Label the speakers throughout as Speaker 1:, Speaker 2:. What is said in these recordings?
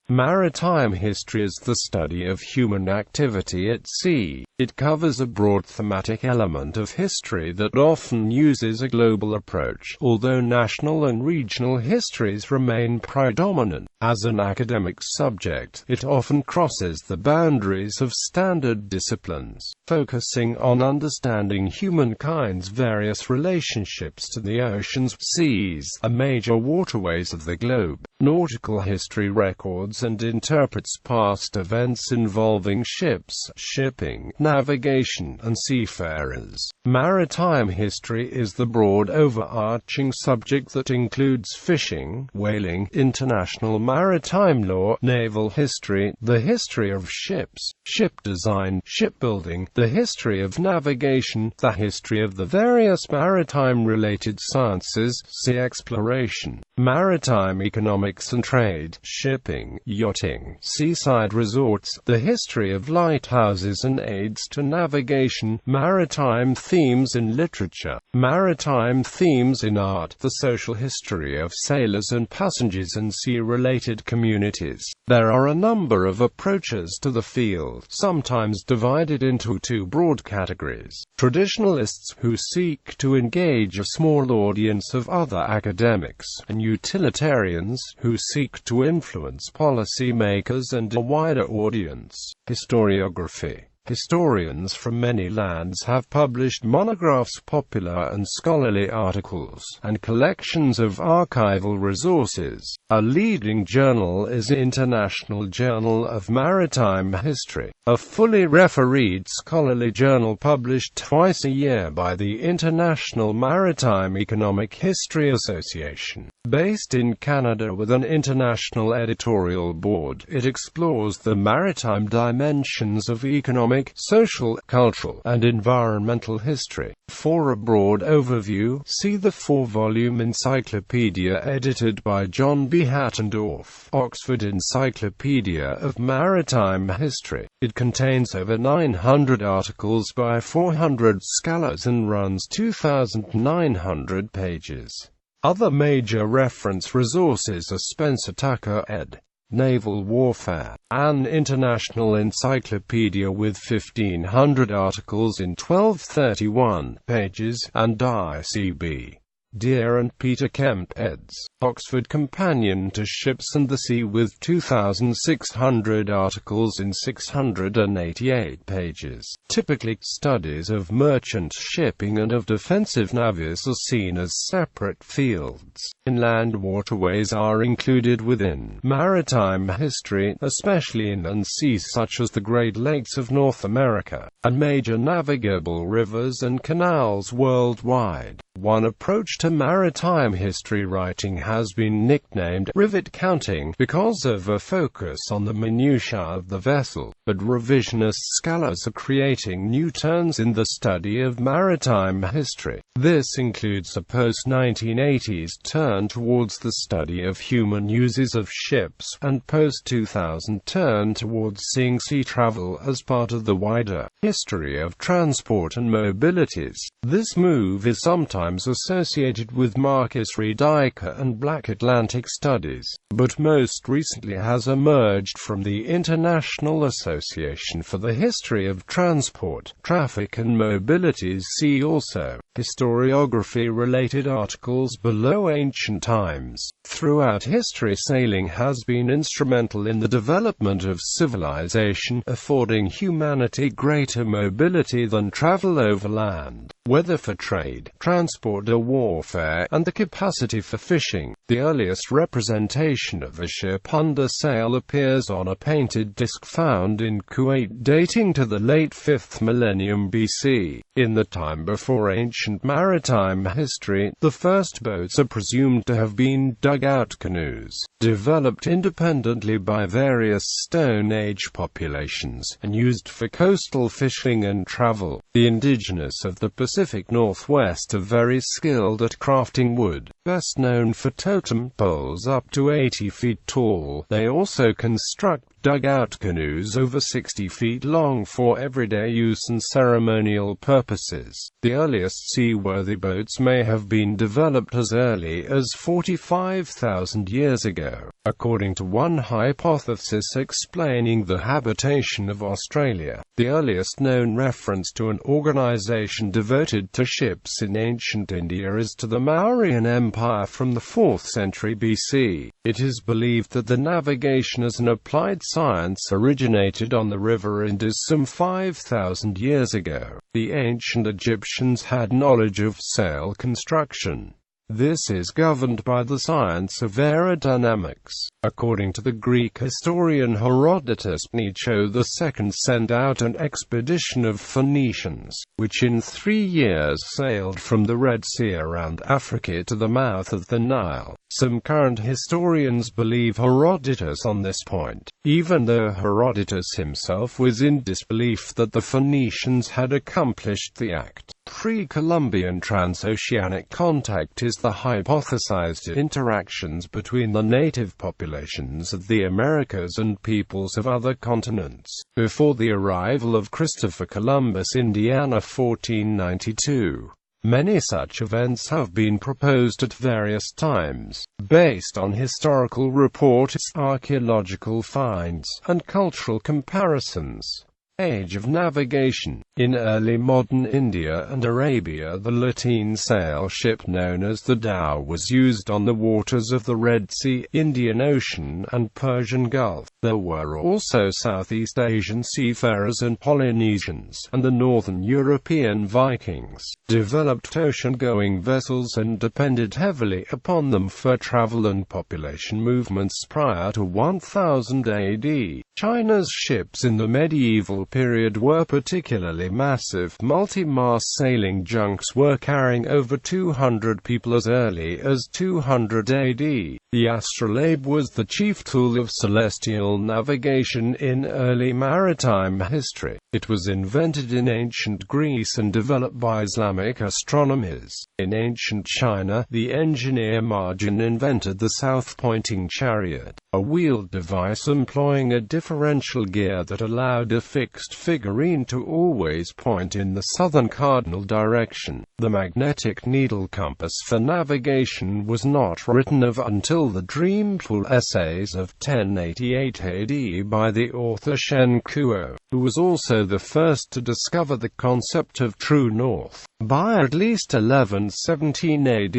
Speaker 1: Maritime history is the study of human activity at sea. It covers a broad thematic element of history that often uses a global approach, although national and regional histories remain predominant. As an academic subject, it often crosses the boundaries of standard disciplines, focusing on understanding humankind's various relationships to the oceans, seas, and major waterways of the globe. Nautical history records and interprets past events involving ships, shipping, navigation, and seafarers. Maritime history is the broad overarching subject that includes fishing, whaling, international maritime law, naval history, the history of ships, ship design, shipbuilding, the history of navigation, the history of the various maritime-related sciences, sea exploration, maritime economics and trade, shipping, yachting, seaside resorts, the history of lighthouses and aids to navigation, maritime themes in literature, maritime themes in art, the social history of sailors and passengers and sea-related communities. There are a number of approaches to the field, sometimes divided into two broad categories: traditionalists, who seek to engage a small audience of other academics, and utilitarians, who seek to influence policymakers and a wider audience. Historiography. Historians from many lands have published monographs, popular and scholarly articles, and collections of archival resources. A leading journal is the International Journal of Maritime History, a fully refereed scholarly journal published twice a year by the International Maritime Economic History Association. Based in Canada with an international editorial board, it explores the maritime dimensions of economic, social, cultural, and environmental history. For a broad overview, see the 4-volume encyclopedia edited by John B. Hattendorf, Oxford Encyclopedia of Maritime History. It contains over 900 articles by 400 scholars and runs 2,900 pages. Other major reference resources are Spencer Tucker ed. Naval Warfare, an international encyclopedia with 1,500 articles in 1,231 pages, and I.C.B. Deere and Peter Kemp eds. Oxford Companion to Ships and the Sea with 2,600 articles in 688 pages. Typically, studies of merchant shipping and of defensive navies are seen as separate fields. Inland waterways are included within maritime history, especially inland seas such as the Great Lakes of North America, and major navigable rivers and canals worldwide. One approach to maritime history writing has been nicknamed rivet counting because of a focus on the minutiae of the vessel, but revisionist scholars are creating new turns in the study of maritime history. This includes a post-1980s turn towards the study of human uses of ships, and post-2000 turn towards seeing sea travel as part of the wider history of transport and mobilities. This move is sometimes associated with Marcus Rediker and Black Atlantic studies, but most recently has emerged from the International Association for the History of Transport, Traffic and Mobilities. See also historiography-related articles below. Ancient times. Throughout history, sailing has been instrumental in the development of civilization, affording humanity greater mobility than travel over land, whether for trade, transport or warfare, and the capacity for fishing. The earliest representation of a ship under sail appears on a painted disc found in Kuwait dating to the late 5th millennium BC. In the time before ancient maritime history, the first boats are presumed to have been dugout canoes, developed independently by various Stone Age populations, and used for coastal fishing and travel. The indigenous of the Pacific Northwest are very skilled at crafting wood, best known for totem poles up to 80 feet tall. They also construct dugout canoes over 60 feet long for everyday use and ceremonial purposes. The earliest seaworthy boats may have been developed as early as 45,000 years ago, according to one hypothesis explaining the habitation of Australia. The earliest known reference to an organization devoted to ships in ancient India is to the Mauryan Empire from the 4th century BC. It is believed that the navigation as an applied science originated on the river Indus some 5,000 years ago. The ancient Egyptians had knowledge of sail construction. This is governed by the science of aerodynamics. According to the Greek historian Herodotus, Necho II sent out an expedition of Phoenicians, which in 3 years sailed from the Red Sea around Africa to the mouth of the Nile. Some current historians believe Herodotus on this point, even though Herodotus himself was in disbelief that the Phoenicians had accomplished the act. Pre-Columbian transoceanic contact is the hypothesized interactions between the native populations of the Americas and peoples of other continents. Before the arrival of Christopher Columbus, Indiana 1492. Many such events have been proposed at various times, based on historical reports, archaeological finds, and cultural comparisons. Age of navigation. In early modern India and Arabia, the lateen sail ship known as the dhow was used on the waters of the Red Sea, Indian Ocean, and Persian Gulf. There were also Southeast Asian seafarers and Polynesians, and the Northern European Vikings developed ocean-going vessels and depended heavily upon them for travel and population movements prior to 1000 AD. China's ships in the medieval period were particularly massive. Multi-mast sailing junks were carrying over 200 people as early as 200 AD. The astrolabe was the chief tool of celestial navigation in early maritime history. It was invented in ancient Greece and developed by Islamic astronomers. In ancient China, the engineer Marjan invented the south-pointing chariot, a wheeled device employing a differential gear that allowed a fixed figurine to always point in the southern cardinal direction. The magnetic needle compass for navigation was not written of until the Dreampool essays of 1088 AD by the author Shen Kuo, who was also the first to discover the concept of true north. By at least 1117 AD,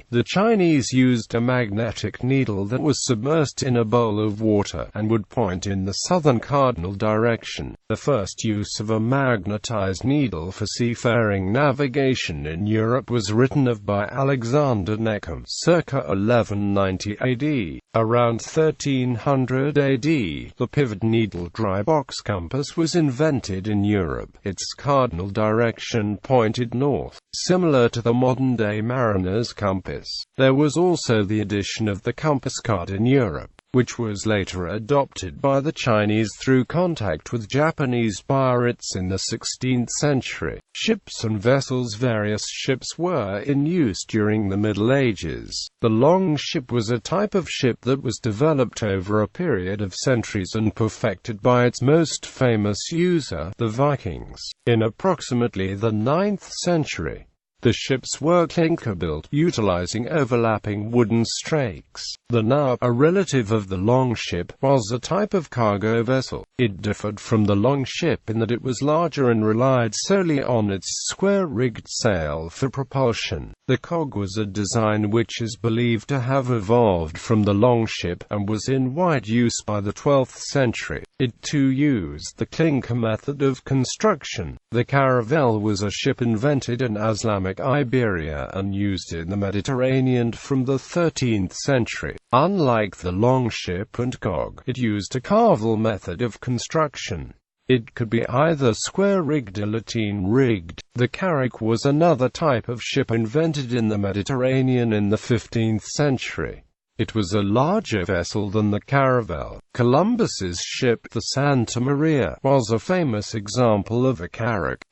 Speaker 1: the Chinese used a magnetic needle that was submersed in a bowl of water and would point in the southern cardinal direction. The first use of a magnetized needle for seafaring navigation in Europe was written of by Alexander Neckham circa 1190 AD. Around 1300 AD, the pivot needle dry box compass was invented in Europe. Its cardinal direction pointed north, similar to the modern-day mariner's compass. There was also the addition of the compass card in Europe, which was later adopted by the Chinese through contact with Japanese pirates in the 16th century. Ships and vessels. Various ships were in use during the Middle Ages. The longship was a type of ship that was developed over a period of centuries and perfected by its most famous user, the Vikings, in approximately the 9th century. The ships were clinker-built, utilizing overlapping wooden strakes. The naw, a relative of the longship, was a type of cargo vessel. It differed from the longship in that it was larger and relied solely on its square-rigged sail for propulsion. The cog was a design which is believed to have evolved from the longship, and was in wide use by the 12th century. It too used the clinker method of construction. The caravel was a ship invented in Islamic Iberia and used in the Mediterranean from the 13th century. Unlike the longship and cog, it used a carvel method of construction. It could be either square-rigged or lateen-rigged. The carrack was another type of ship invented in the Mediterranean in the 15th century. It was a larger vessel than the caravel. Columbus's ship, the Santa Maria, was a famous example of a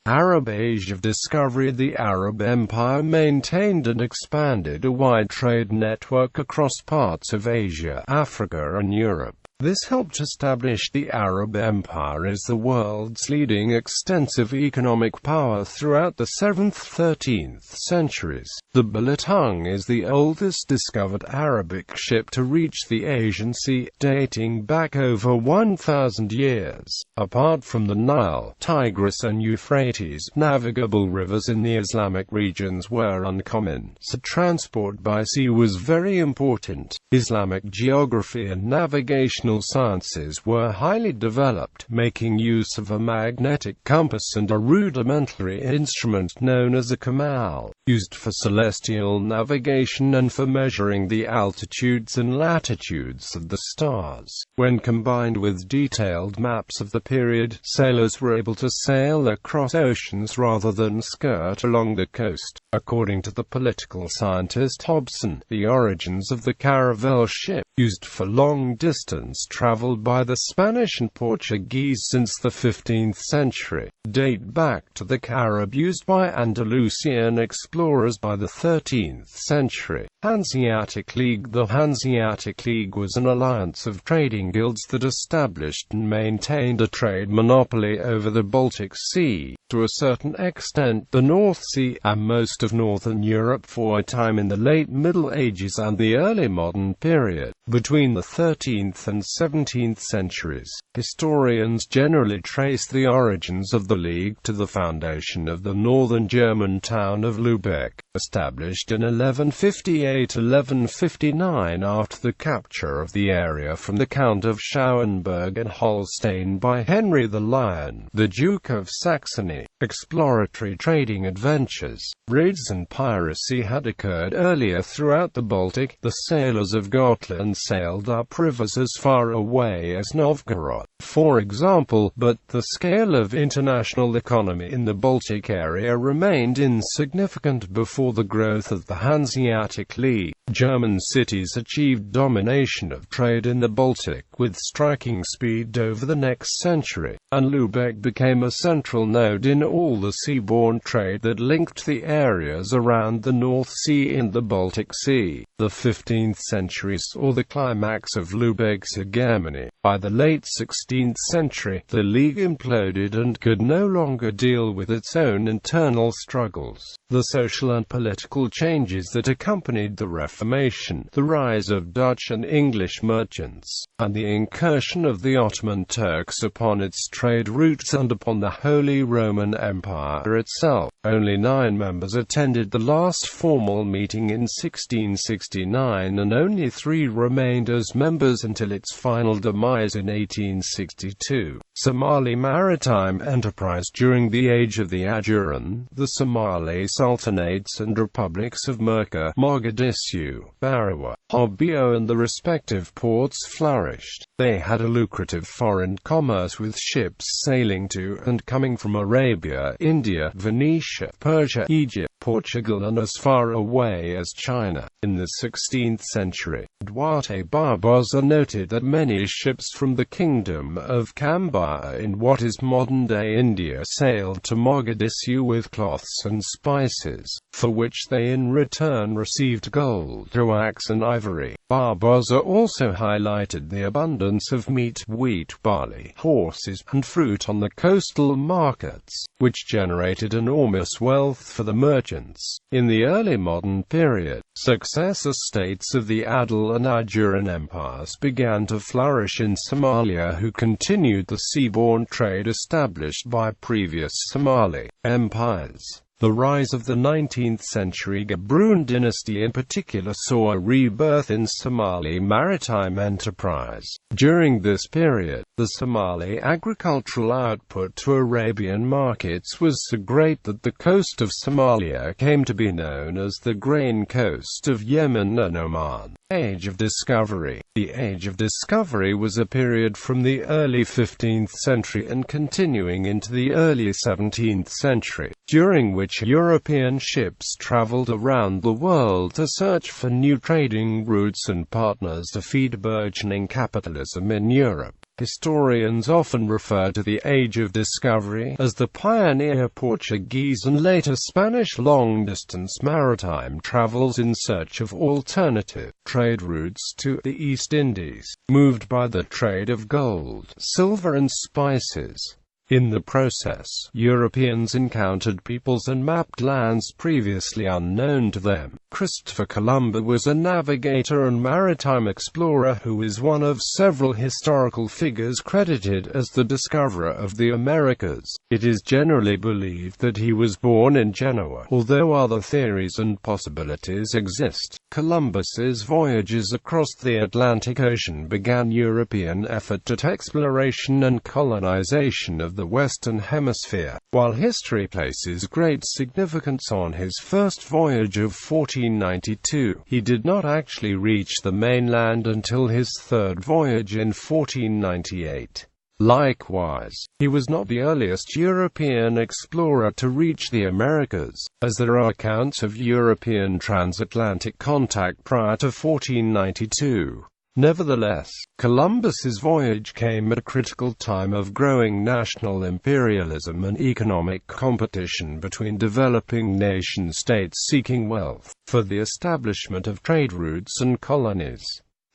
Speaker 1: Arab age of discovery. The Arab Empire maintained and expanded a wide trade network across parts of Asia, Africa and Europe. This helped establish the Arab Empire as the world's leading extensive economic power throughout the 7th–13th centuries. The Balatung is the oldest discovered Arabic ship to reach the Asian Sea, dating back over 1,000 years. Apart from the Nile, Tigris and Euphrates, navigable rivers in the Islamic regions were uncommon, so transport by sea was very important. Islamic geography and navigational sciences were highly developed, making use of a magnetic compass and a rudimentary instrument known as a kamal, used for celestial navigation and for measuring the altitudes and latitudes of the stars. When combined with detailed maps of the period, sailors were able to sail across oceans rather than skirt along the coast. According to the political scientist Hobson, the origins of the caravel ship, used for long-distance travel by the Spanish and Portuguese since the 15th century, date back to the Carib used by Andalusian explorers by the 13th century. Hanseatic League. The Hanseatic League was an alliance of trading guilds that established and maintained a trade monopoly over the Baltic Sea, to a certain extent the North Sea, and most of northern Europe for a time in the late Middle Ages and the early modern period. Between the 13th and 17th centuries, historians generally trace the origins of the League to the foundation of the northern German town of Lübeck, established in 1158–1159 after the capture of the area from the Count of Schauenberg and Holstein by Henry the Lion, the Duke of Saxony. Exploratory trading adventures, raids and piracy had occurred earlier throughout the Baltic. The sailors of Gotland sailed up rivers as far away as Novgorod, for example, but the scale of international economy in the Baltic area remained insignificant before the growth of the Hanseatic League. German cities achieved domination of trade in the Baltic with striking speed over the next century, and Lübeck became a central node in all the seaborne trade that linked the areas around the North Sea and the Baltic Sea. The 15th century saw the climax of Lübeck's hegemony. By the late 16th century, the League imploded and could no longer deal with its own internal struggles. The social and political changes that accompanied the Reformation, the rise of Dutch and English merchants, and the incursion of the Ottoman Turks upon its trade routes and upon the Holy Roman Empire itself. Only 9 members attended the last formal meeting in 1669, and only 3 remained as members until its final demise in 1862. Somali maritime enterprise. During the age of the Ajuran, the Somali sultanates and republics of Merka, Mogadishu, Barawa, Hobyo and the respective ports flourished. They had a lucrative foreign commerce with ships sailing to and coming from Arabia, India, Venetia, Persia, Egypt, Portugal and as far away as China. In the 16th century, Duarte Barbosa noted that many ships from the kingdom of Cambodia in what is modern-day India sailed to Mogadishu with cloths and spices, for which they in return received gold, wax and ivory. Barbosa also highlighted the abundance of meat, wheat, barley, horses, and fruit on the coastal markets, which generated enormous wealth for the merchants. In the early modern period, successor states of the Adal and Ajuran empires began to flourish in Somalia, who continued the seaborne trade established by previous Somali empires. The rise of the 19th century Gabroon dynasty in particular saw a rebirth in Somali maritime enterprise. During this period, The Somali agricultural output to Arabian markets was so great that the coast of Somalia came to be known as the Grain Coast of Yemen and Oman. Age of Discovery. The Age of Discovery was a period from the early 15th century and continuing into the early 17th century, during which European ships traveled around the world to search for new trading routes and partners to feed burgeoning capitalism in Europe. Historians often refer to the Age of Discovery as the pioneer Portuguese and later Spanish long-distance maritime travels in search of alternative trade routes to the East Indies, moved by the trade of gold, silver and spices. In the process, Europeans encountered peoples and mapped lands previously unknown to them. Christopher Columbus was a navigator and maritime explorer who is one of several historical figures credited as the discoverer of the Americas. It is generally believed that he was born in Genoa, although other theories and possibilities exist. Columbus's voyages across the Atlantic Ocean began European effort at exploration and colonization of the Western Hemisphere. While history places great significance on his first voyage of 1492, he did not actually reach the mainland until his third voyage in 1498. Likewise, he was not the earliest European explorer to reach the Americas, as there are accounts of European transatlantic contact prior to 1492. Nevertheless, Columbus's voyage came at a critical time of growing national imperialism and economic competition between developing nation-states seeking wealth for the establishment of trade routes and colonies.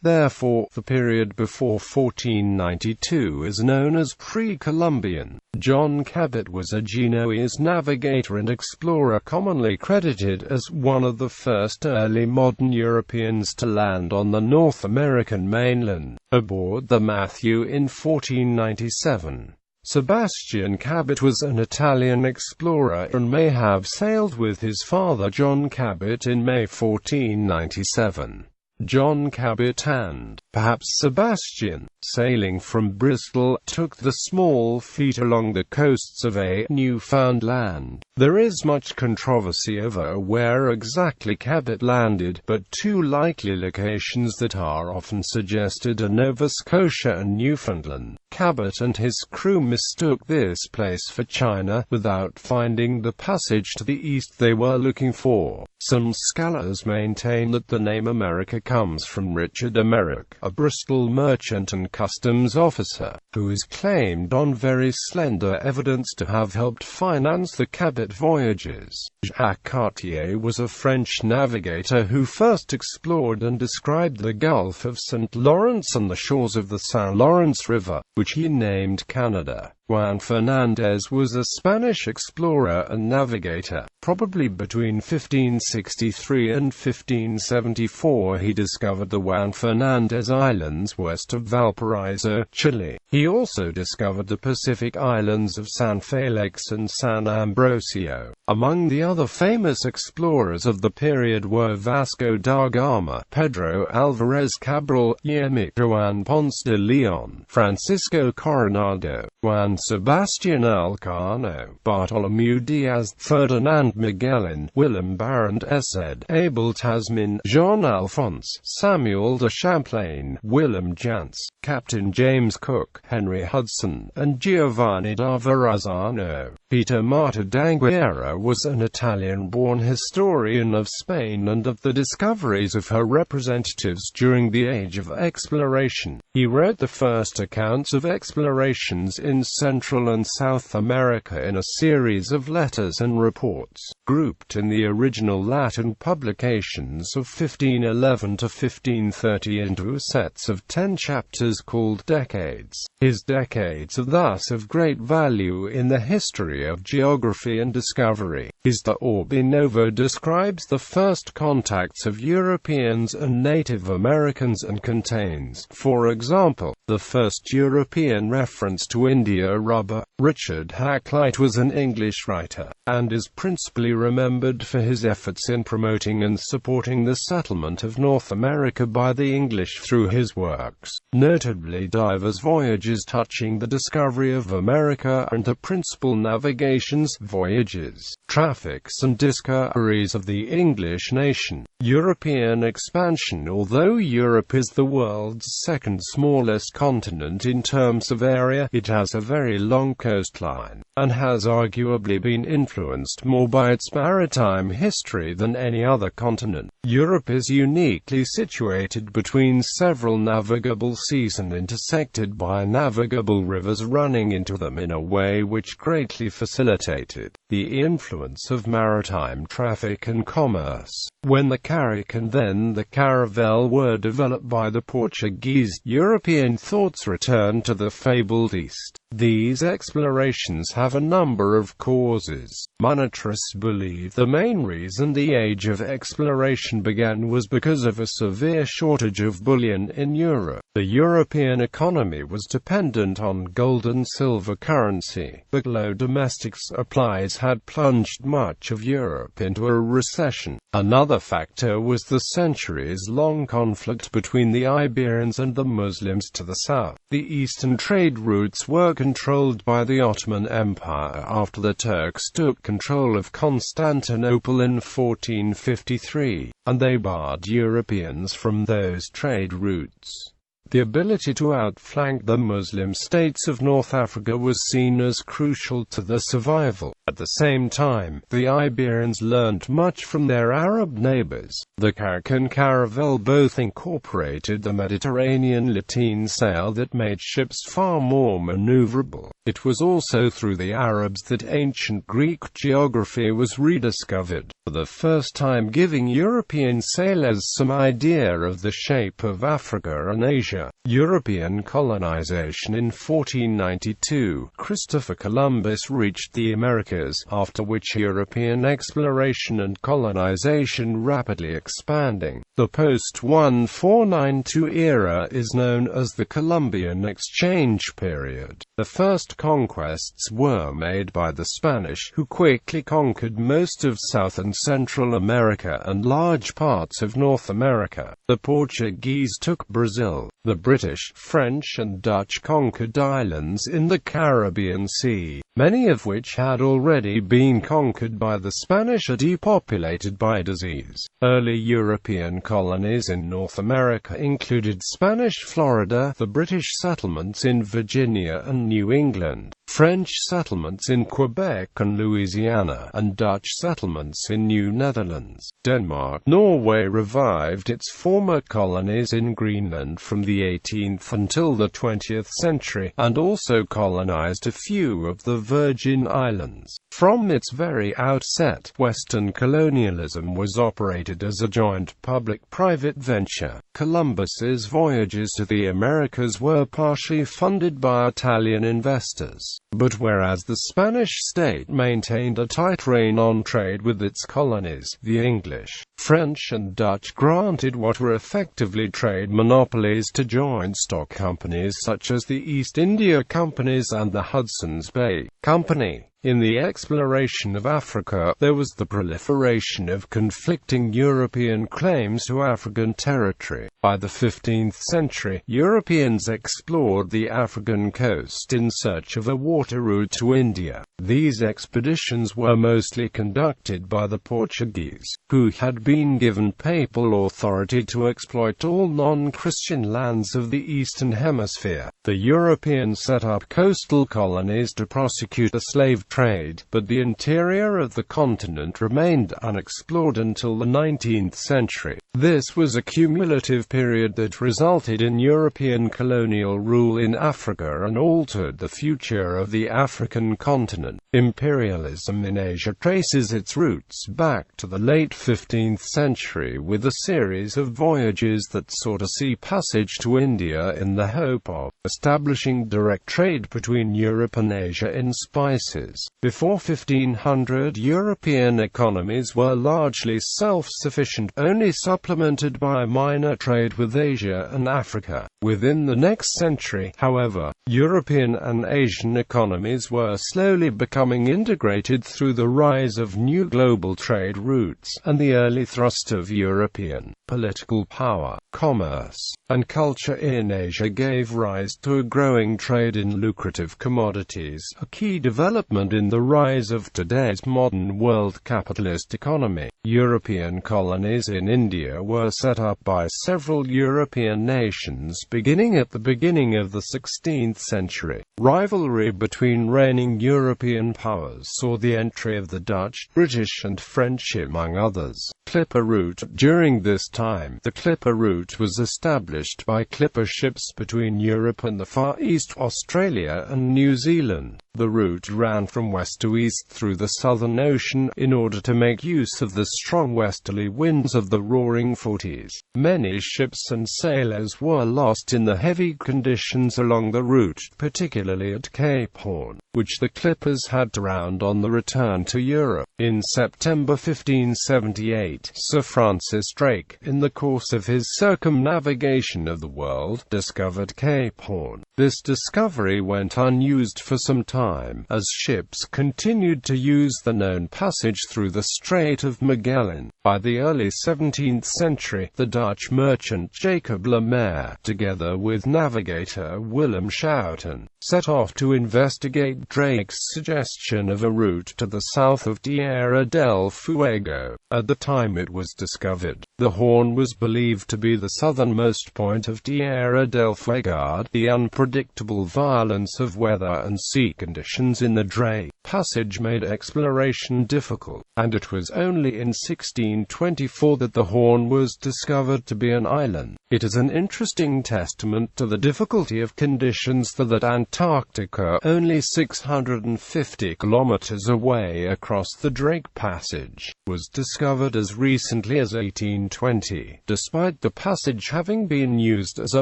Speaker 1: Therefore, the period before 1492 is known as pre-Columbian. John Cabot was a Genoese navigator and explorer commonly credited as one of the first early modern Europeans to land on the North American mainland, aboard the Matthew in 1497. Sebastian Cabot was an Italian explorer and may have sailed with his father John Cabot in May 1497. John Cabot and, perhaps Sebastian, sailing from Bristol, took the small fleet along the coasts of Newfoundland. There is much controversy over where exactly Cabot landed, but two likely locations that are often suggested are Nova Scotia and Newfoundland. Cabot and his crew mistook this place for China, without finding the passage to the east they were looking for. Some scholars maintain that the name America comes from Richard Emmerich, a Bristol merchant and customs officer, who is claimed on very slender evidence to have helped finance the Cabot voyages. Jacques Cartier was a French navigator who first explored and described the Gulf of St. Lawrence and the shores of the St. Lawrence River, which he named Canada. Juan Fernandez was a Spanish explorer and navigator. Probably between 1563 and 1574 he discovered the Juan Fernandez Islands west of Valparaiso, Chile. He also discovered the Pacific islands of San Felix and San Ambrosio. Among the other famous explorers of the period were Vasco da Gama, Pedro Alvarez Cabral, Juan Ponce de Leon, Francisco Coronado, Juan Sebastian Elcano, Bartolomeu Diaz, Ferdinand Magellan, Willem Barent Essed, Abel Tasman, Jean Alphonse, Samuel de Champlain, Willem Jantz, Captain James Cook, Henry Hudson, and Giovanni da Verrazzano. Peter Marta d'Anguera was an Italian-born historian of Spain and of the discoveries of her representatives during the Age of Exploration. He wrote the first accounts of explorations in Central and South America in a series of letters and reports, grouped in the original Latin publications of 1511 to 1530 into sets of 10 chapters called Decades. His Decades are thus of great value in the history of geography and discovery. His De Orbe Novo describes the first contacts of Europeans and Native Americans and contains, for example, the first European reference to India rubber. Richard Hakluyt was an English writer, and is principally remembered for his efforts in promoting and supporting the settlement of North America by the English through his works, notably divers voyages touching the discovery of America and the principal navigations, voyages, traffics and discoveries of the English nation. European expansion. Although Europe is the world's second smallest continent in terms of area, it has a very long coastline, and has arguably been influenced more by its maritime history than any other continent. Europe is uniquely situated between several navigable seas and intersected by navigable rivers running into them in a way which greatly facilitated the influence of maritime traffic and commerce. When the carrack and then the caravel were developed by the Portuguese, European thoughts returned to the fabled East. These explorations have a number of causes. Monetarists believe the main reason the age of exploration began was because of a severe shortage of bullion in Europe. The European economy was dependent on gold and silver currency, but low domestic supplies had plunged much of Europe into a recession. Another factor was the centuries-long conflict between the Iberians and the Muslims to the south. The eastern trade routes were controlled by the Ottoman Empire after the Turks took control of Constantinople in 1453, and they barred Europeans from those trade routes. The ability to outflank the Muslim states of North Africa was seen as crucial to their survival. At the same time, the Iberians learned much from their Arab neighbors. The carrack and caravel both incorporated the Mediterranean lateen sail that made ships far more maneuverable. It was also through the Arabs that ancient Greek geography was rediscovered, for the first time giving European sailors some idea of the shape of Africa and Asia. European colonization. In 1492, Christopher Columbus reached the Americas, after which European exploration and colonization rapidly expanding. The post-1492 era is known as the Columbian Exchange period. The first conquests were made by the Spanish, who quickly conquered most of South and Central America and large parts of North America. The Portuguese took Brazil. The British, French and Dutch conquered islands in the Caribbean Sea, many of which had already been conquered by the Spanish or depopulated by disease. Early European colonies in North America included Spanish Florida, the British settlements in Virginia and New England, French settlements in Quebec and Louisiana, and Dutch settlements in New Netherlands. Denmark. Norway revived its former colonies in Greenland from the 18th until the 20th century, and also colonized a few of the Virgin Islands. From its very outset, Western colonialism was operated as a joint public-private venture. Columbus's voyages to the Americas were partially funded by Italian investors. But whereas the Spanish state maintained a tight rein on trade with its colonies, the English, French and Dutch granted what were effectively trade monopolies to joint stock companies such as the East India Companies and the Hudson's Bay Company. In the exploration of Africa, there was the proliferation of conflicting European claims to African territory. By the 15th century, Europeans explored the African coast in search of a water route to India. These expeditions were mostly conducted by the Portuguese, who had been given papal authority to exploit all non-Christian lands of the Eastern Hemisphere. The Europeans set up coastal colonies to prosecute the slave trade, but the interior of the continent remained unexplored until the 19th century. This was a cumulative period that resulted in European colonial rule in Africa and altered the future of the African continent. Imperialism in Asia traces its roots back to the late 15th century with a series of voyages that sought a sea passage to India in the hope of establishing direct trade between Europe and Asia in spices. Before 1500, European economies were largely self-sufficient, only supplemented by minor trade with Asia and Africa. Within the next century, however, European and Asian economies were slowly becoming integrated through the rise of new global trade routes, and the early thrust of European political power, commerce, and culture in Asia gave rise to a growing trade in lucrative commodities, a key development in the rise of today's modern world capitalist economy. European colonies in India were set up by several European nations beginning at the beginning of the 16th century. Rivalry between reigning European powers saw the entry of the Dutch, British and French among others. Clipper route. During this time, the Clipper route was established by clipper ships between Europe and the Far East, Australia and New Zealand. The route ran from west to east through the Southern Ocean, in order to make use of the strong westerly winds of the Roaring Forties. Many ships and sailors were lost in the heavy conditions along the route, particularly at Cape Horn, which the clippers had to round on the return to Europe. In September 1578, Sir Francis Drake, in the course of his circumnavigation of the world, discovered Cape Horn. This discovery went unused for some time, as ships continued to use the known passage through the Strait of Magellan. By the early 17th century, the Dutch merchant Jacob Le Maire, together with navigator Willem Schouten, set off to investigate Drake's suggestion of a route to the south of Tierra del Fuego. At the time it was discovered, the Horn was believed to be the southernmost point of Tierra del Fuego. The unpredictable violence of weather and sea conditions in the Drake Passage made exploration difficult, and it was only in 1624 that the Horn was discovered to be an island. It is an interesting testament to the difficulty of conditions that Antarctica, only 650 kilometers away across the Drake Passage, was discovered as recently as 1820. Despite the passage having been used as a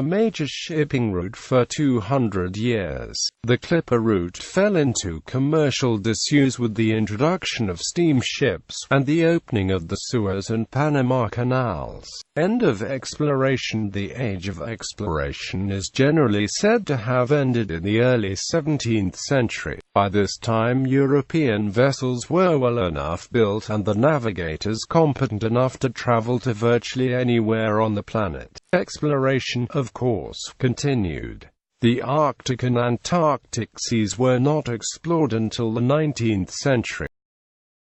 Speaker 1: major shipping route for 200 years, the Clipper route fell into commercial disuse with the introduction of steamships, and the opening of the Suez and Panama Canals. End of exploration. The age of exploration is generally said to have ended in the early 17th century. By this time, European vessels were well enough built and the navigators competent enough to travel to virtually anywhere on the planet. Exploration, of course, continued. The Arctic and Antarctic seas were not explored until the 19th century.